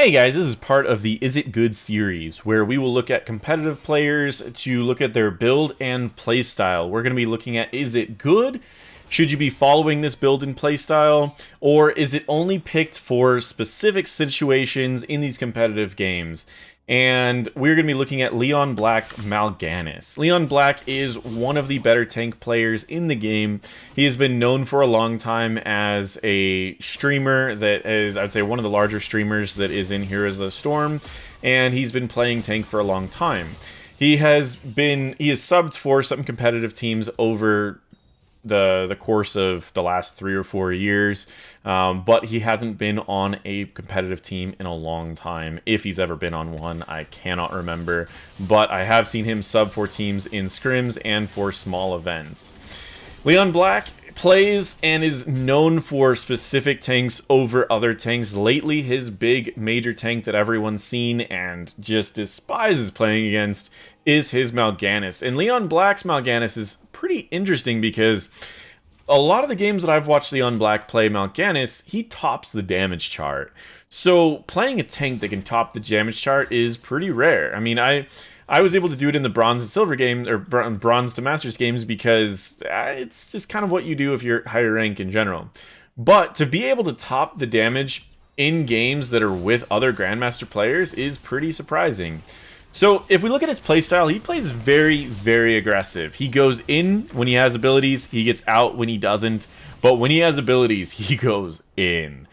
Hey guys, this is part of the Is It Good series, where we will look at competitive players to look at their build and playstyle. We're going to be looking at, is it good? Should you be following this build and playstyle? Or is it only picked for specific situations in these competitive games? And we're going to be looking at LeonBlack's Malganis. LeonBlack is one of the better tank players in the game. He has been known for a long time as a streamer that is, I'd say, one of the larger streamers that is in Heroes of the Storm, and he's been playing tank for a long time. He has subbed for some competitive teams over the course of the last 3 or 4 years, but he hasn't been on a competitive team in a long time. If he's ever been on one, I cannot remember, but I have seen him sub for teams in scrims and for small events. LeonBlack plays and is known for specific tanks over other tanks. Lately, his big major tank that everyone's seen and just despises playing against is his Malganis. And LeonBlack's Malganis is pretty interesting because a lot of the games that I've watched LeonBlack play Malganis, he tops the damage chart. So playing a tank that can top the damage chart is pretty rare. I mean, I was able to do it in the Bronze and Silver game, or Bronze to Masters games, because it's just kind of what you do if you're higher rank in general. But to be able to top the damage in games that are with other Grandmaster players is pretty surprising. So if we look at his playstyle, he plays very, very aggressive. He goes in when he has abilities, he gets out when he doesn't, but when he has abilities, he goes in.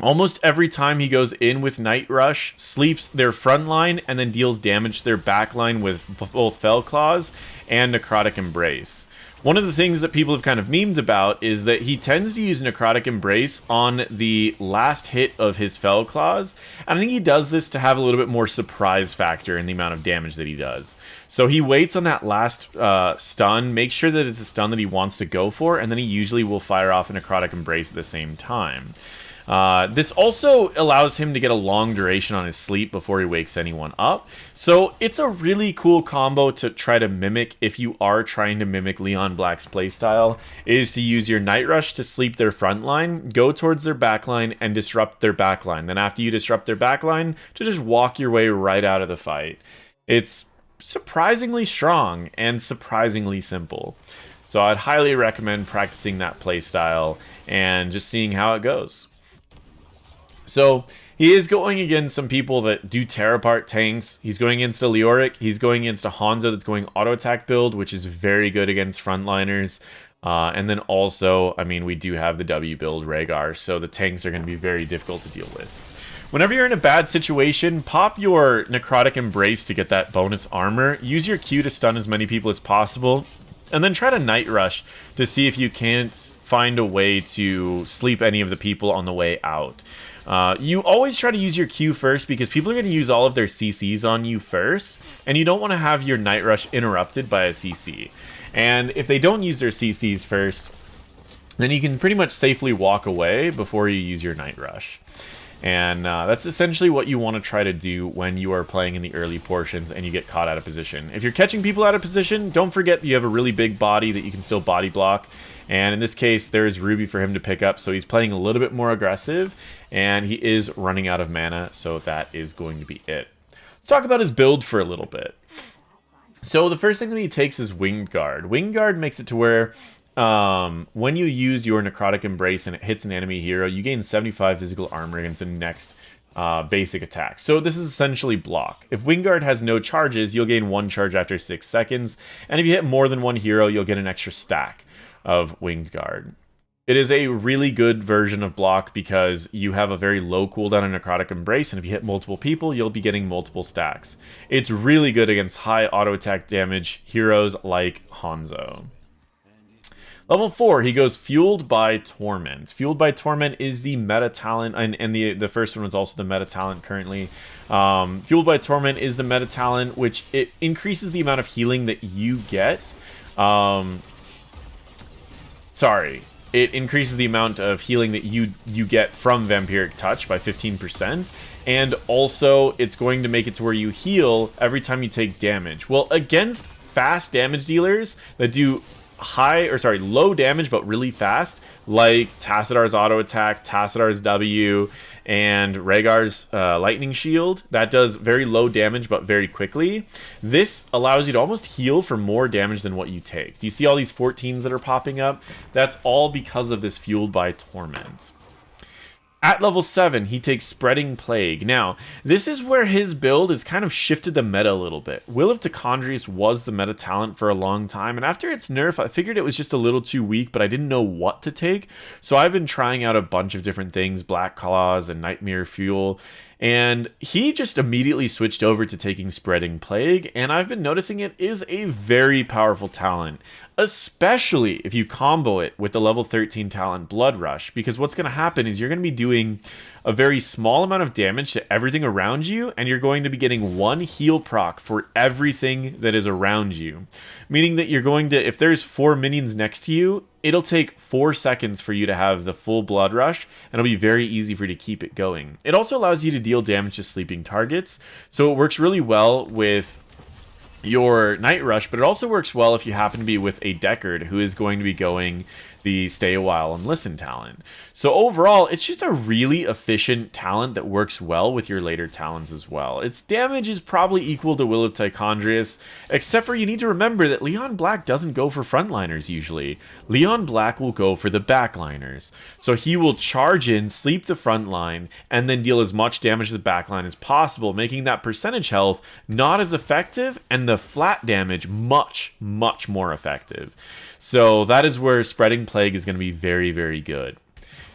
Almost every time he goes in with Night Rush, sleeps their front line, and then deals damage to their back line with both Fell Claws and Necrotic Embrace. One of the things that people have kind of memed about is that he tends to use Necrotic Embrace on the last hit of his Fell Claws, and I think he does this to have a little bit more surprise factor in the amount of damage that he does. So he waits on that last stun, makes sure that it's a stun that he wants to go for, and then he usually will fire off a Necrotic Embrace at the same time. This also allows him to get a long duration on his sleep before he wakes anyone up. So it's a really cool combo to try to mimic if you are trying to mimic LeonBlack's playstyle, is to use your Night Rush to sleep their front line, go towards their backline, and disrupt their backline. Then after you disrupt their backline, to just walk your way right out of the fight. It's surprisingly strong and surprisingly simple. So I'd highly recommend practicing that playstyle and just seeing how it goes. So he is going against some people that do tear apart tanks. He's going against a Leoric. He's going against a Hanzo that's going auto attack build, which is very good against frontliners. And then also, I mean, we do have the W build Rhaegar, so the tanks are going to be very difficult to deal with. Whenever you're in a bad situation, pop your Necrotic Embrace to get that bonus armor. Use your Q to stun as many people as possible. And then try to Night Rush to see if you can't find a way to sleep any of the people on the way out. You always try to use your Q first because people are going to use all of their CCs on you first, and you don't want to have your Night Rush interrupted by a CC. And if they don't use their CCs first, then you can pretty much safely walk away before you use your Night Rush. And that's essentially what you want to try to do when you are playing in the early portions and you get caught out of position. If you're catching people out of position, don't forget that you have a really big body that you can still body block. And in this case, there's Ruby for him to pick up, so he's playing a little bit more aggressive, and he is running out of mana, so that is going to be it. Let's talk about his build for a little bit. So the first thing that he takes is Winged Guard. Winged Guard makes it to where when you use your Necrotic Embrace and it hits an enemy hero, you gain 75 physical armor against the next basic attack. So this is essentially block. If Winged Guard has no charges, you'll gain 1 charge after 6 seconds, and if you hit more than 1 hero, you'll get an extra stack of Winged Guard. It is a really good version of block because you have a very low cooldown on Necrotic Embrace, and if you hit multiple people, you'll be getting multiple stacks. It's really good against high auto attack damage heroes like Hanzo. Level 4, he goes Fueled by Torment. Fueled by Torment is the meta talent, and the first one was also the meta talent currently. Fueled by Torment is the meta talent, which it increases the amount of healing that you get. It increases the amount of healing that you get from Vampiric Touch by 15%, and also it's going to make it to where you heal every time you take damage. Well, against fast damage dealers that do low damage but really fast, like Tassidar's auto attack, Tassidar's W, and Rhaegar's lightning shield. That does very low damage but very quickly. This allows you to almost heal for more damage than what you take. Do you see all these 14s that are popping up? That's all because of this Fueled by Torment. At level 7, he takes Spreading Plague. Now, this is where his build has kind of shifted the meta a little bit. Will of Tichondrius was the meta talent for a long time, and after its nerf, I figured it was just a little too weak, but I didn't know what to take. So I've been trying out a bunch of different things, Black Claws and Nightmare Fuel, and he just immediately switched over to taking Spreading Plague, and I've been noticing it is a very powerful talent, especially if you combo it with the level 13 talent Blood Rush, because what's going to happen is you're going to be doing a very small amount of damage to everything around you, and you're going to be getting one heal proc for everything that is around you. Meaning that you're going to, if there's 4 minions next to you, it'll take 4 seconds for you to have the full Blood Rush, and it'll be very easy for you to keep it going. It also allows you to deal damage to sleeping targets, so it works really well with your Night Rush, but it also works well if you happen to be with a Deckard who is going to be going the Stay a While and Listen talent. So overall, it's just a really efficient talent that works well with your later talents as well. Its damage is probably equal to Will of Tichondrius, except for you need to remember that LeonBlack doesn't go for frontliners usually. LeonBlack will go for the backliners. So he will charge in, sleep the front line, and then deal as much damage to the backline as possible, making that percentage health not as effective and the flat damage much, much more effective. So that is where Spreading Plague is going to be very, very good.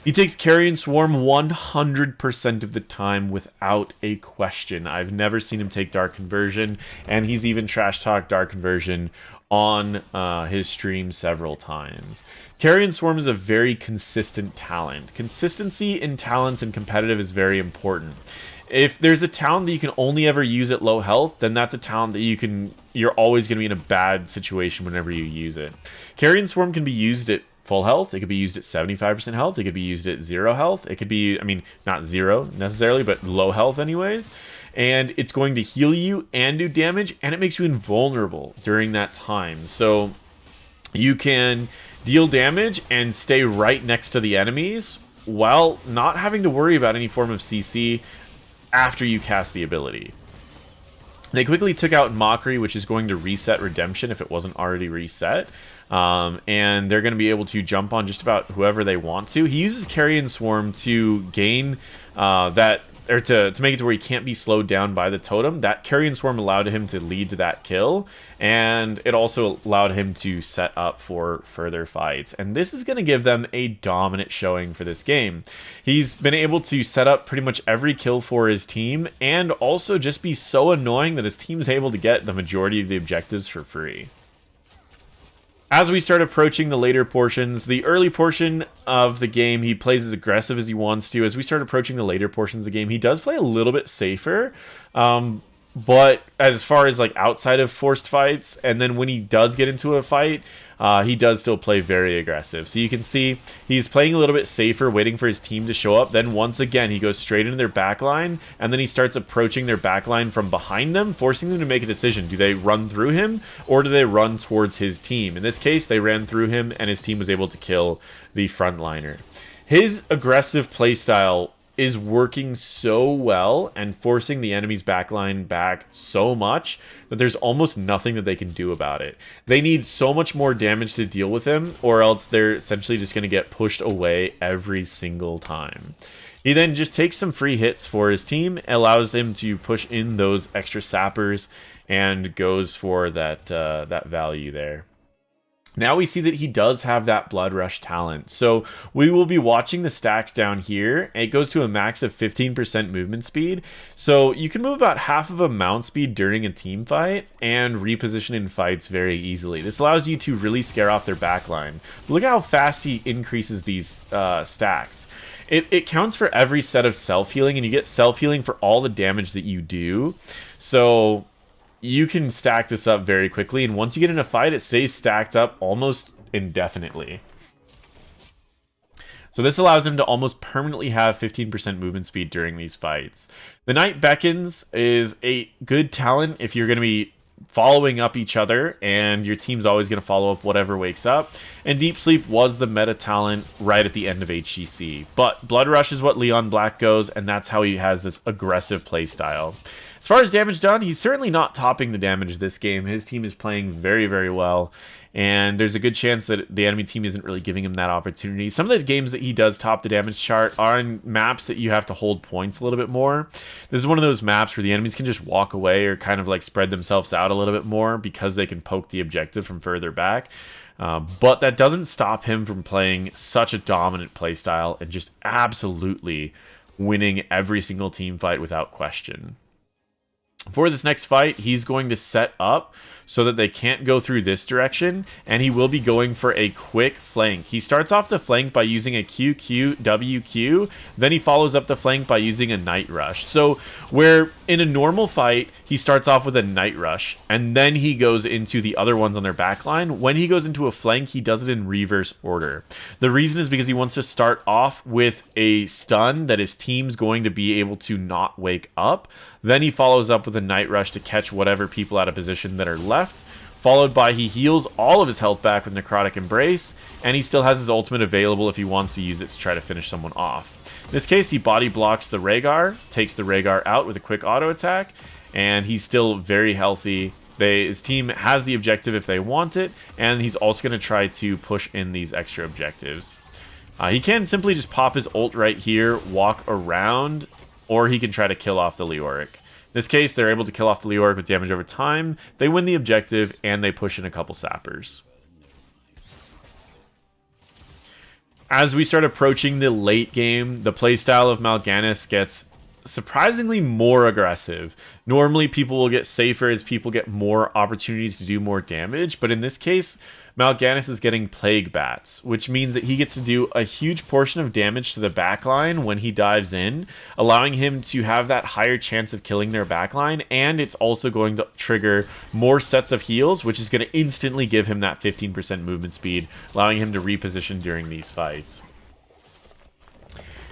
He takes Carrion Swarm 100% of the time without a question. I've never seen him take Dark Conversion, and he's even trash-talked Dark Conversion on his stream several times. Carrion Swarm is a very consistent talent. Consistency in talents and competitive is very important. If there's a talent that you can only ever use at low health, then that's a talent that you're always going to be in a bad situation whenever you use it. Carrion Swarm can be used at full health. It could be used at 75% health. It could be used at 0 health. It could be, I mean, not 0 necessarily, but low health anyways. And it's going to heal you and do damage, and it makes you invulnerable during that time. So you can deal damage and stay right next to the enemies while not having to worry about any form of CC after you cast the ability. They quickly took out Mockery, which is going to reset Redemption if it wasn't already reset. And they're going to be able to jump on just about whoever they want to. He uses Carrion Swarm to gain to make it to where he can't be slowed down by the totem. That Carrion Swarm allowed him to lead to that kill, and it also allowed him to set up for further fights. And this is going to give them a dominant showing for this game. He's been able to set up pretty much every kill for his team, and also just be so annoying that his team's able to get the majority of the objectives for free. As we start approaching the later portions, the early portion of the game, he plays as aggressive as he wants to. As we start approaching the later portions of the game, he does play a little bit safer. But as far as like outside of forced fights, and then when he does get into a fight, he does still play very aggressive. So you can see he's playing a little bit safer, waiting for his team to show up. Then once again, he goes straight into their backline, and then he starts approaching their backline from behind them, forcing them to make a decision. Do they run through him, or do they run towards his team? In this case, they ran through him, and his team was able to kill the frontliner. His aggressive playstyle is working so well and forcing the enemy's backline back so much that there's almost nothing that they can do about it. They need so much more damage to deal with him, or else they're essentially just going to get pushed away every single time. He then just takes some free hits for his team, allows him to push in those extra sappers, and goes for that value there. Now we see that he does have that Blood Rush talent. So we will be watching the stacks down here. It goes to a max of 15% movement speed. So you can move about half of a mount speed during a team fight and reposition in fights very easily. This allows you to really scare off their backline. Look how fast he increases these stacks. It counts for every set of self-healing, and you get self-healing for all the damage that you do. So you can stack this up very quickly, and once you get in a fight, it stays stacked up almost indefinitely. So this allows him to almost permanently have 15% movement speed during these fights. The Knight Beckons is a good talent if you're going to be following up each other, and your team's always going to follow up whatever wakes up. And Deep Sleep was the meta talent right at the end of HGC. But Blood Rush is what Leon Black goes, and that's how he has this aggressive playstyle. As far as damage done, he's certainly not topping the damage this game. His team is playing very, very well, and there's a good chance that the enemy team isn't really giving him that opportunity. Some of those games that he does top the damage chart are in maps that you have to hold points a little bit more. This is one of those maps where the enemies can just walk away or kind of like spread themselves out a little bit more because they can poke the objective from further back. But that doesn't stop him from playing such a dominant playstyle and just absolutely winning every single team fight without question. For this next fight, he's going to set up so that they can't go through this direction, and he will be going for a quick flank. He starts off the flank by using a QQWQ, then he follows up the flank by using a Night Rush. So where in a normal fight, he starts off with a Night Rush, and then he goes into the other ones on their backline. When he goes into a flank, he does it in reverse order. The reason is because he wants to start off with a stun that his team's going to be able to not wake up. Then he follows up with a Night Rush to catch whatever people out of position that are left, followed by he heals all of his health back with Necrotic Embrace, and he still has his ultimate available if he wants to use it to try to finish someone off. In this case, he body blocks the Rhaegar, takes the Rhaegar out with a quick auto attack, and he's still very healthy. His team has the objective if they want it, and he's also going to try to push in these extra objectives. He can simply just pop his ult right here, walk around, or he can try to kill off the Leoric. In this case, they're able to kill off the Leoric with damage over time. They win the objective, and they push in a couple sappers. As we start approaching the late game, the playstyle of Malganis gets surprisingly more aggressive. Normally, people will get safer as people get more opportunities to do more damage, but in this case, Malganis is getting Plague Bats, which means that he gets to do a huge portion of damage to the backline when he dives in, allowing him to have that higher chance of killing their backline, and it's also going to trigger more sets of heals, which is going to instantly give him that 15% movement speed, allowing him to reposition during these fights.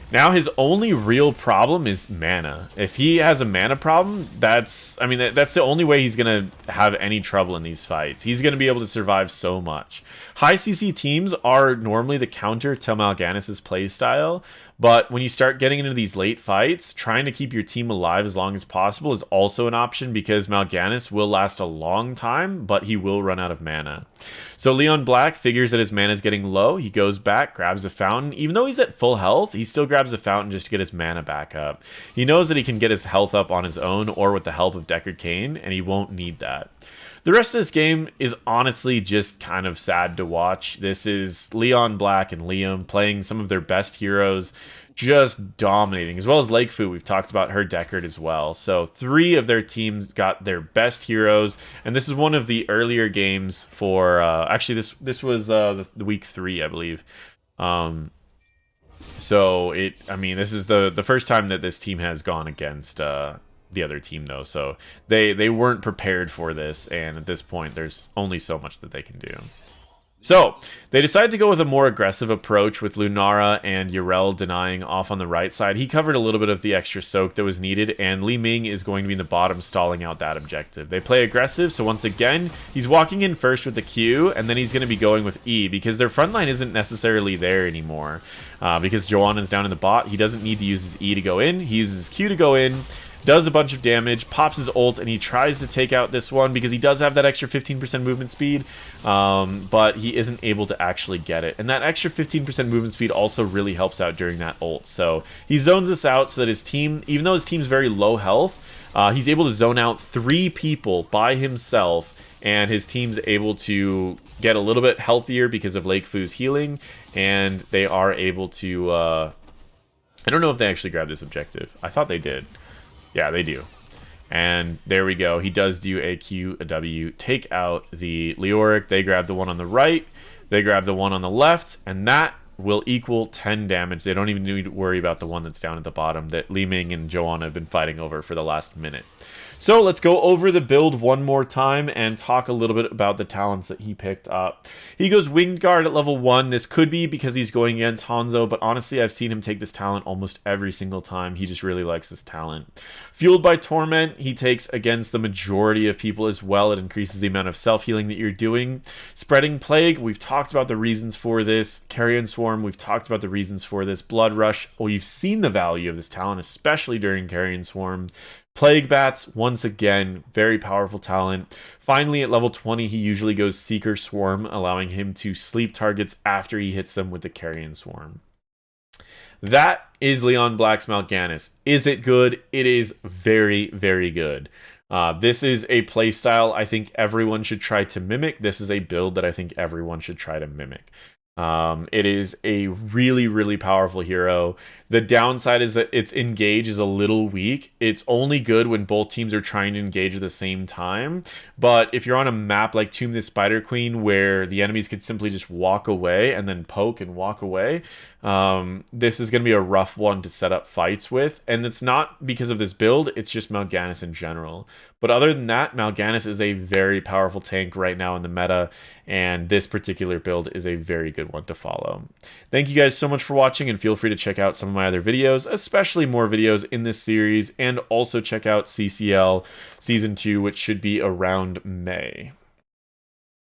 Now his only real problem is mana. If he has a mana problem, that's the only way he's going to have any trouble in these fights. He's going to be able to survive so much. High CC teams are normally the counter to Malganis' playstyle, but when you start getting into these late fights, trying to keep your team alive as long as possible is also an option because Malganis will last a long time, but he will run out of mana. So Leon Black figures that his mana is getting low. He goes back, grabs a fountain. Even though he's at full health, he still grabs a fountain just to get his mana back up. He knows that he can get his health up on his own or with the help of Deckard Cain, and he won't need that. The rest of this game is honestly just kind of sad to watch. This is Leon Black and Liam playing some of their best heroes, just dominating, as well as Lakefu. We've talked about her Deckard as well. So 3 of their teams got their best heroes, and this is one of the earlier games for actually this was the week 3, I believe. So this is the first time that this team has gone against the other team, though, so they weren't prepared for this, and at this point there's only so much that they can do. So they decided to go with a more aggressive approach with Lunara and Yrel denying off on the right side. He covered a little bit of the extra soak that was needed, and Li Ming is going to be in the bottom stalling out that objective. They play aggressive, so once again he's walking in first with the Q, and then he's going to be going with E because their front line isn't necessarily there anymore. Because Joanna's down in the bot, he doesn't need to use his E to go in. He uses his Q to go in, does a bunch of damage, pops his ult, and he tries to take out this one because he does have that extra 15% movement speed, but he isn't able to actually get it. And that extra 15% movement speed also really helps out during that ult. So he zones this out so that his team, even though his team's very low health, he's able to zone out 3 people by himself, and his team's able to get a little bit healthier because of Lakefu's healing, and they are able to... I don't know if they actually grabbed this objective. I thought they did. Yeah, they do. And there we go. He does do a Q, a W, take out the Leoric. They grab the one on the right. They grab the one on the left. And that will equal 10 damage. They don't even need to worry about the one that's down at the bottom that Li Ming and Joanna have been fighting over for the last minute. So let's go over the build one more time and talk a little bit about the talents that he picked up. He goes Winged Guard at level 1. This could be because he's going against Hanzo, but honestly, I've seen him take this talent almost every single time. He just really likes this talent. Fueled by Torment, he takes against the majority of people as well. It increases the amount of self-healing that you're doing. Spreading Plague, we've talked about the reasons for this. Carrion Swarm, we've talked about the reasons for this. Blood Rush, well, you've seen the value of this talent, especially during Carrion Swarm. Plague Bats, once again, very powerful talent. Finally, at level 20, he usually goes Seeker Swarm, allowing him to sleep targets after he hits them with the Carrion Swarm. That is LeonBlack's Malganis. Is it good? It is very, very good. This is a playstyle I think everyone should try to mimic. This is a build that I think everyone should try to mimic. It is a really, really powerful hero. The downside is that its engage is a little weak. It's only good when both teams are trying to engage at the same time. But if you're on a map like Tomb the Spider Queen, where the enemies could simply just walk away and then poke and walk away, this is going to be a rough one to set up fights with. And it's not because of this build, it's just Malganis in general. But other than that, Malganis is a very powerful tank right now in the meta, and this particular build is a very good one to follow. Thank you guys so much for watching, and feel free to check out some of my other videos, especially more videos in this series, and also check out CCL Season 2, which should be around May.